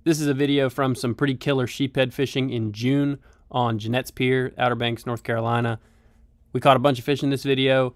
This is a video from some pretty killer sheephead fishing in June on Jennette's Pier, Outer Banks, North Carolina. We caught a bunch of fish in this video.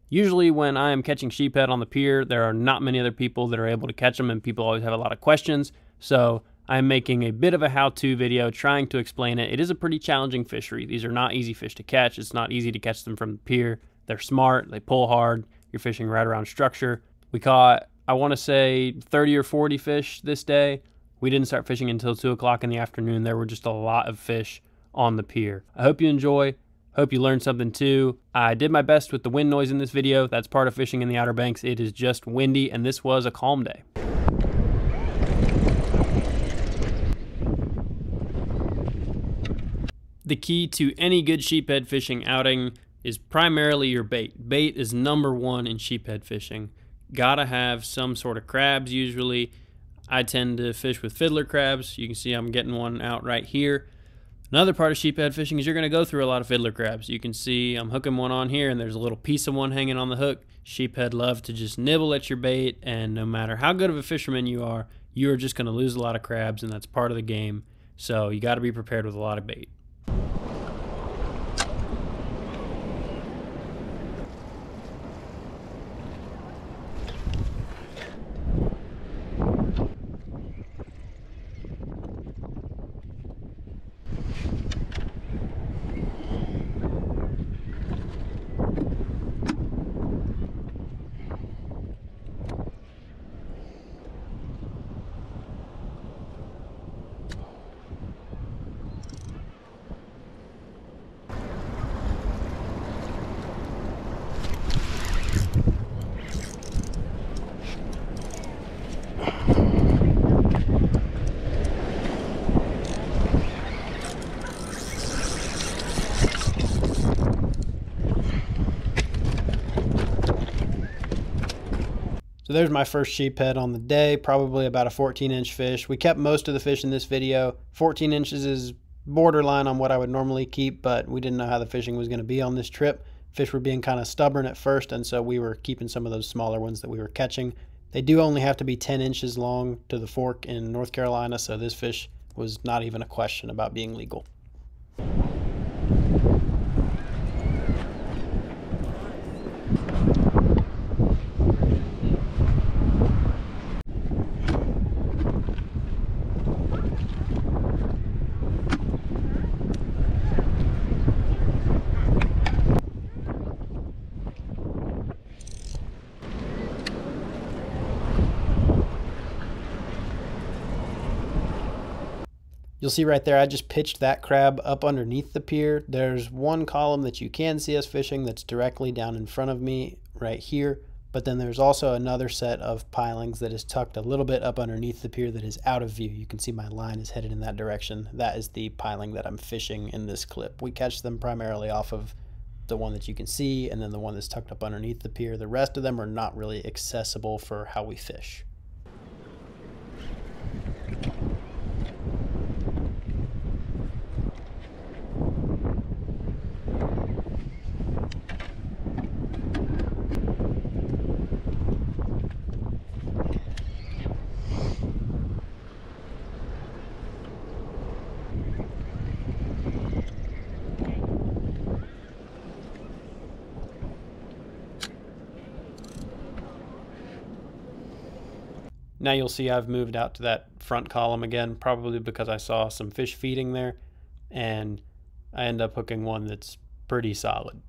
Usually when I am catching sheephead on the pier, there are not many other people that are able to catch them, and people always have a lot of questions. So I'm making a bit of a how-to video trying to explain it. It is a pretty challenging fishery. These are not easy fish to catch. It's not easy to catch them from the pier. They're smart, they pull hard. You're fishing right around structure. We caught, I want to say 30 or 40 fish this day. We didn't start fishing until 2 o'clock in the afternoon. There were just a lot of fish on the pier. I hope you enjoy. Hope you learned something too. I did my best with the wind noise in this video. That's part of fishing in the Outer Banks. It is just windy, and this was a calm day. The key to any good sheephead fishing outing is primarily your bait. Bait is number one in sheephead fishing. Gotta have some sort of crabs usually. I tend to fish with fiddler crabs. You can see I'm getting one out right here. Another part of sheephead fishing is you're going to go through a lot of fiddler crabs. You can see I'm hooking one on here and there's a little piece of one hanging on the hook. Sheephead love to just nibble at your bait, and no matter how good of a fisherman you are just going to lose a lot of crabs, and that's part of the game. So you got to be prepared with a lot of bait. So there's my first sheephead on the day, probably about a 14-inch fish. We kept most of the fish in this video. 14 inches is borderline on what I would normally keep, but we didn't know how the fishing was going to be on this trip. Fish were being kind of stubborn at first, and so we were keeping some of those smaller ones that we were catching. They do only have to be 10 inches long to the fork in North Carolina, so this fish was not even a question about being legal. You'll see right there, I just pitched that crab up underneath the pier. There's one column that you can see us fishing that's directly down in front of me right here, but then there's also another set of pilings that is tucked a little bit up underneath the pier that is out of view. You can see my line is headed in that direction. That is the piling that I'm fishing in this clip. We catch them primarily off of the one that you can see and then the one that's tucked up underneath the pier. The rest of them are not really accessible for how we fish. Now you'll see I've moved out to that front column again, probably because I saw some fish feeding there, and I end up hooking one that's pretty solid.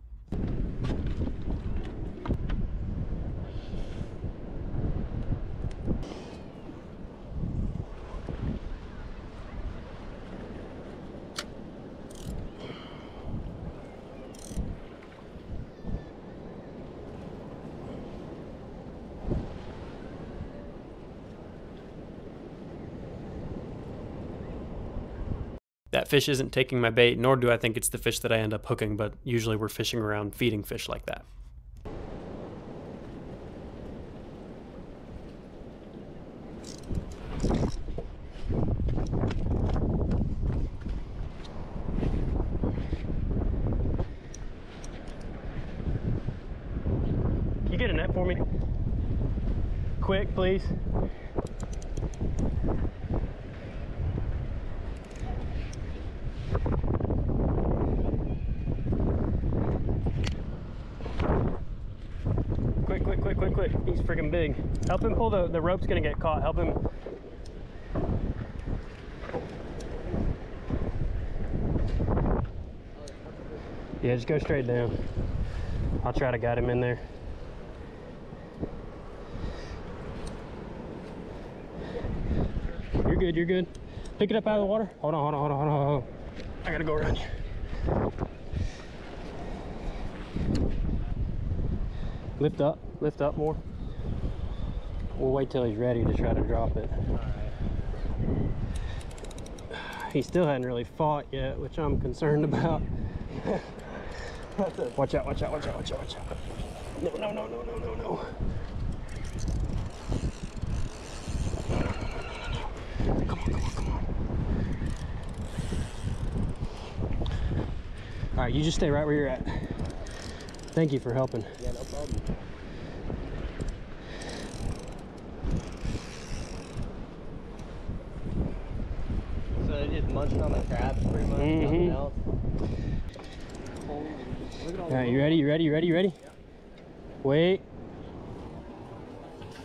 That fish isn't taking my bait, nor do I think it's the fish that I end up hooking, but usually we're fishing around feeding fish like that. Can you get a net for me? Quick, please. good. He's freaking big. Help him pull. The rope's gonna get caught. Help him. Yeah, just go straight down. I'll try to guide him in there. You're good, you're good. Pick it up out of the water. Hold on, hold on, hold on, hold on, hold on. I gotta go around you. Lift up more. We'll wait till he's ready to try to drop it. He still hadn't really fought yet, which I'm concerned about. Watch out, watch out, watch out, watch out, watch out. No, no, no, no, no, no, no. Come on, come on, come on. All right, you just stay right where you're at. Thank you for helping. Yeah, no problem. So they're just munching on the crabs pretty much, nothing else. All right, you ready? You ready? You ready? You ready? Yeah. Wait.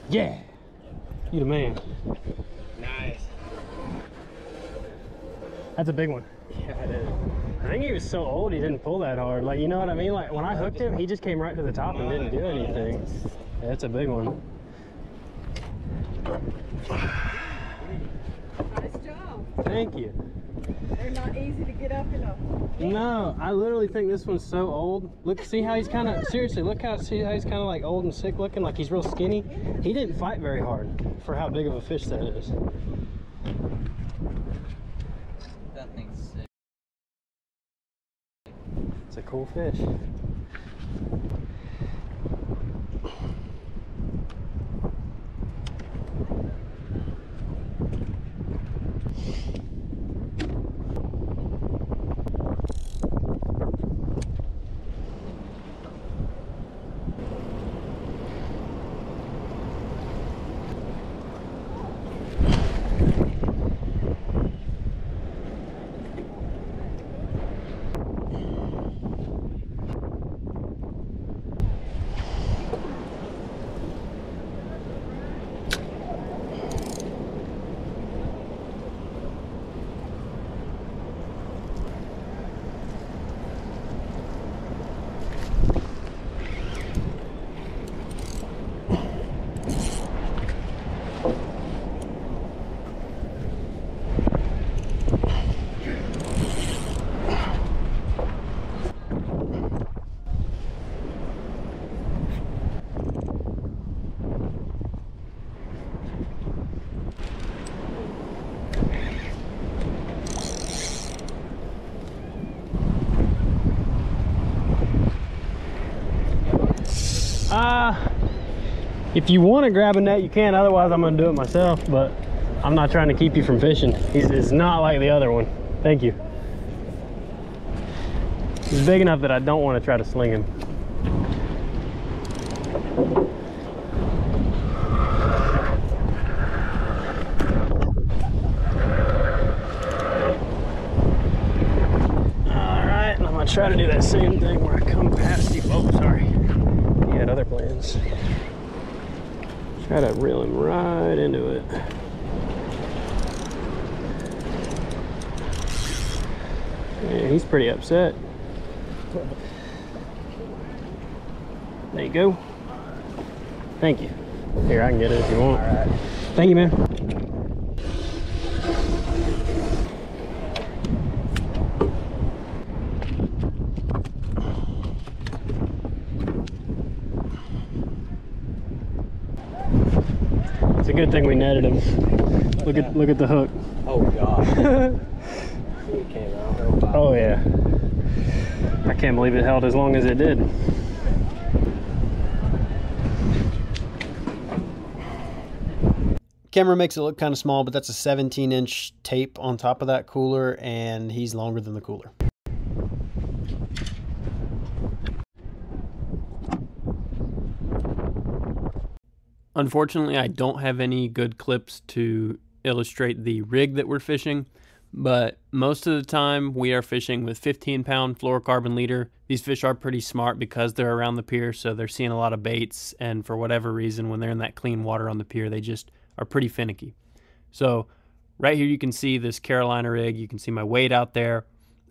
Yeah. You the man. Nice. That's a big one. Yeah, it is. I think he was so old he didn't pull that hard. Like, you know what I mean? Like, when I hooked him, he just came right to the top and didn't do anything. Yeah, that's a big one. Nice job. Thank you. They're not easy to get up in a... No, I literally think this one's so old. Look, see how he's kind of, seriously, see how he's kind of like old and sick looking, like he's real skinny. He didn't fight very hard for how big of a fish that is. That thing's sick. It's a cool fish. If you want to grab a net, you can. Otherwise, I'm going to do it myself. But I'm not trying to keep you from fishing. It's not like the other one. Thank you. He's big enough that I don't want to try to sling him. All right, and I'm going to try to do that same thing where I come past you. Oh, sorry. He had other plans. Try to reel him right into it. Yeah, he's pretty upset. There you go. Thank you. Here, I can get it if you want. All right. Thank you, man. It's a good thing we netted him. Look at the hook. Oh gosh. It came out real fast. Oh yeah. I can't believe it held as long as it did. Camera makes it look kind of small, but that's a 17-inch tape on top of that cooler, and he's longer than the cooler. Unfortunately, I don't have any good clips to illustrate the rig that we're fishing, but most of the time we are fishing with 15-pound fluorocarbon leader. These fish are pretty smart because they're around the pier, so they're seeing a lot of baits, and for whatever reason, when they're in that clean water on the pier, they just are pretty finicky. So right here you can see this Carolina rig. You can see my weight out there.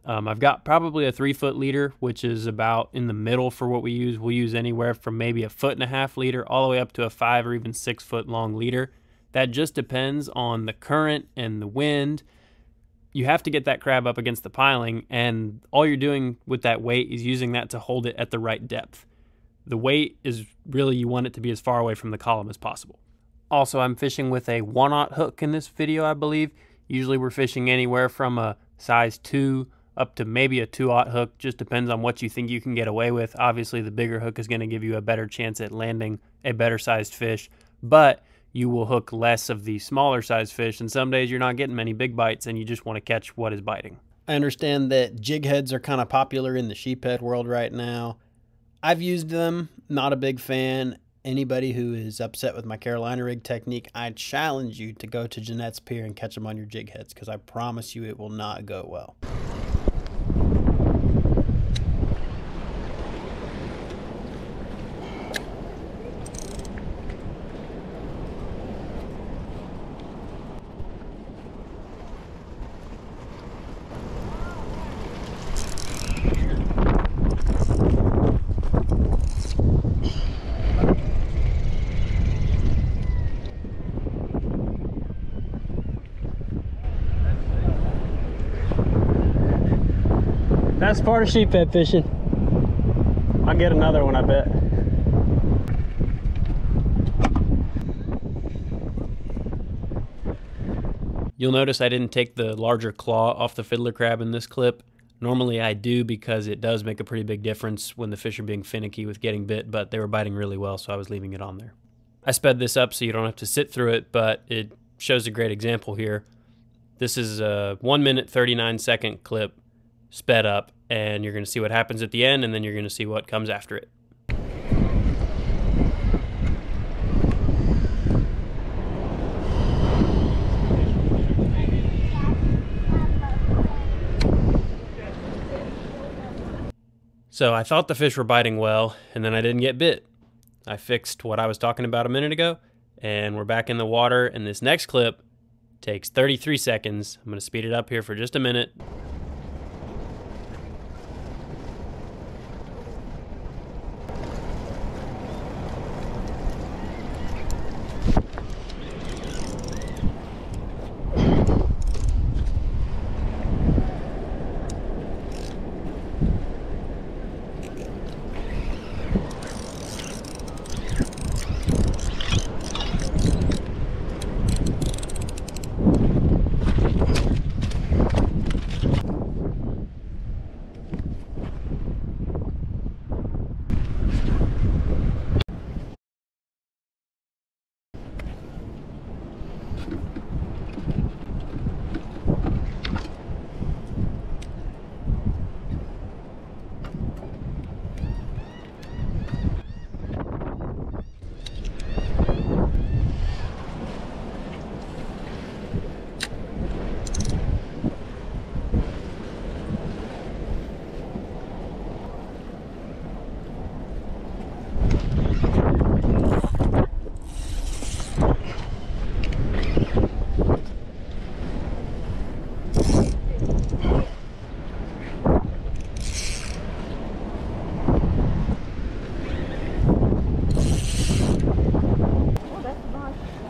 I've got probably a 3-foot leader, which is about in the middle for what we use. We'll use anywhere from maybe a 1.5-foot leader all the way up to a 5 or even 6-foot long leader. That just depends on the current and the wind. You have to get that crab up against the piling, and all you're doing with that weight is using that to hold it at the right depth. The weight is really, you want it to be as far away from the column as possible. Also, I'm fishing with a 1/0 hook in this video, I believe. Usually we're fishing anywhere from a size 2 up to maybe a 2/0 hook. Just depends on what you think you can get away with. Obviously, the bigger hook is going to give you a better chance at landing a better sized fish, but you will hook less of the smaller sized fish, and some days you're not getting many big bites and you just want to catch what is biting. I understand that jig heads are kind of popular in the sheephead world right now. I've used them, not a big fan. Anybody who is upset with my Carolina rig technique, I challenge you to go to Jennette's Pier and catch them on your jig heads, because I promise you it will not go well. That's part of sheephead fishing. I'll get another one, I bet. You'll notice I didn't take the larger claw off the fiddler crab in this clip. Normally I do, because it does make a pretty big difference when the fish are being finicky with getting bit, but they were biting really well, so I was leaving it on there. I sped this up so you don't have to sit through it, but it shows a great example here. This is a 1-minute 39-second clip sped up, and you're going to see what happens at the end, and then you're going to see what comes after it. So I thought the fish were biting well, and then I didn't get bit. I fixed what I was talking about a minute ago, and we're back in the water, and this next clip takes 33 seconds. I'm going to speed it up here for just a minute.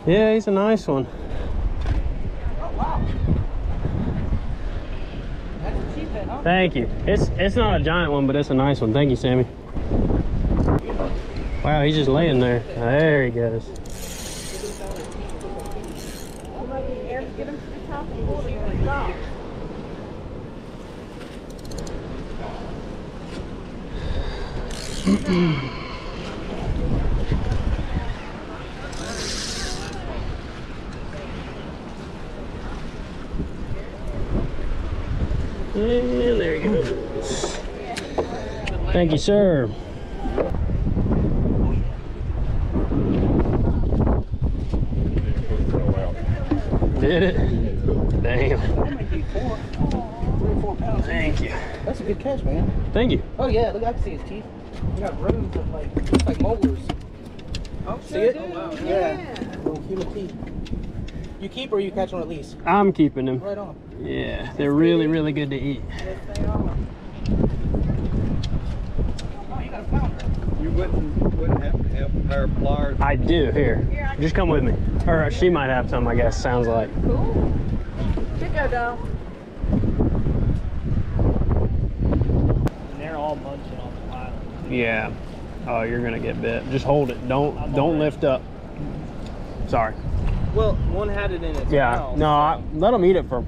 Yeah, he's a nice one. Oh, wow. That's a sheephead, huh? Thank you. It's not a giant one, but it's a nice one. Thank you, Sammy. Wow, he's just laying there. There he goes. Get him to the top and pull him to the top. And there he goes. Thank you, sir. Did it? Damn. I'll make you 3 or 4 pounds. Thank you. That's a good catch, man. Thank you. Oh yeah, look, I can see his teeth. We got rows of like molars. Oh, See it? Oh, wow. Yeah. Little human teeth. You keep or you catch on release? I'm keeping them. Right on. Yeah, they're really, really good to eat. Yes, they are. Oh, you got a flounder. You wouldn't have to have a pair of pliers. I do. Here, just come with me. Or she might have some, I guess. Sounds like. Cool. Chico doll. And they're all munching on the pile. Yeah. Oh, you're gonna get bit. Just hold it. Don't lift up. Sorry. Well, one had it in its Yeah. mouth. No, let them eat it for.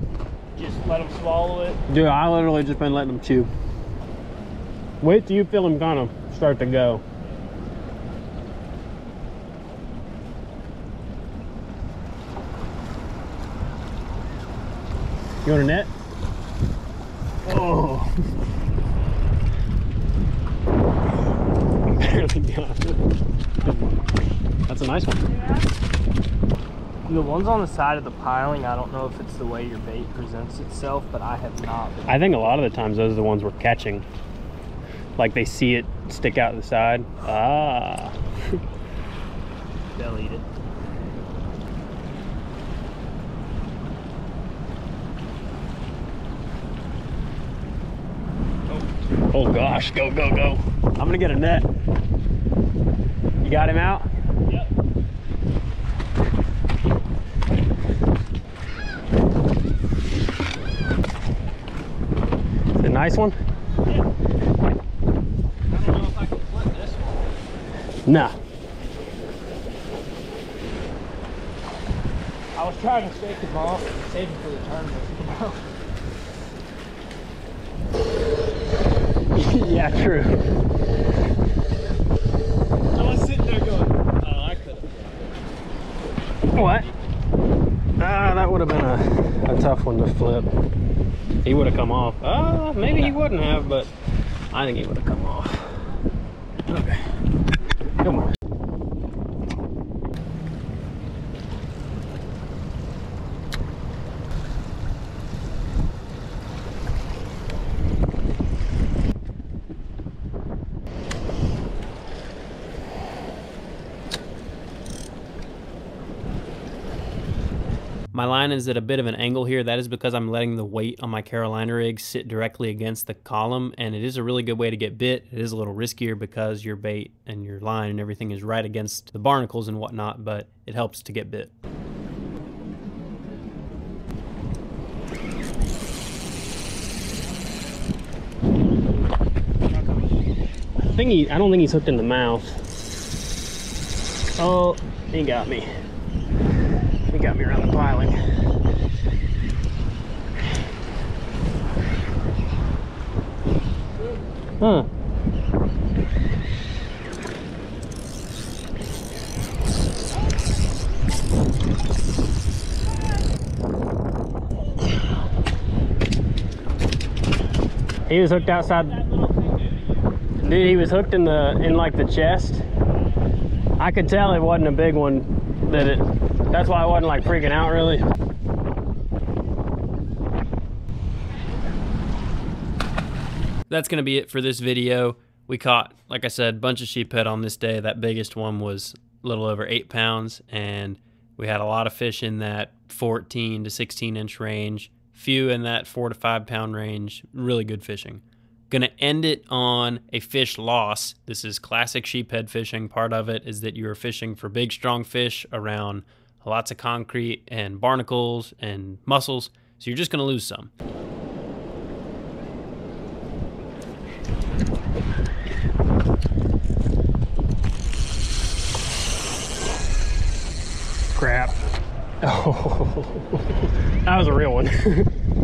Just let them swallow it. Dude, I literally just been letting them chew. Wait till you feel them kind of start to go. You want a net? Oh. Barely got it. That's a nice one. The ones on the side of the piling, I don't know if it's the way your bait presents itself, but I have not been. I think a lot of the times those are the ones we're catching. Like they see it stick out the side. Ah. They'll eat it. Oh gosh, go, go, go. I'm gonna get a net. You got him out? Yep. Is it a nice one? Yeah. I don't know if I can flip this one. Nah. I was trying to shake him off and save him for the tournament. Yeah, true. I was sitting there going, oh, I could have. What? Ah, that would have been a tough one to flip. He would have come off. Maybe he wouldn't have, but I think he would have come off. Okay. Come on. My line is at a bit of an angle here. That is because I'm letting the weight on my Carolina rig sit directly against the column, and it is a really good way to get bit. It is a little riskier because your bait and your line and everything is right against the barnacles and whatnot, but it helps to get bit. I don't think he's hooked in the mouth. Oh, he got me. He got me around the piling. Huh. He was hooked outside. Dude, he was hooked in like the chest. I could tell it wasn't a big one. That's why I wasn't like freaking out really. That's gonna be it for this video. We caught, like I said, a bunch of sheephead on this day. That biggest one was a little over 8 pounds, and we had a lot of fish in that 14 to 16 inch range, few in that 4 to 5 pound range. Really good fishing. Gonna end it on a fish loss. This is classic sheephead fishing. Part of it is that you're fishing for big, strong fish around lots of concrete and barnacles and mussels, so you're just gonna lose some. Crap. Oh, that was a real one.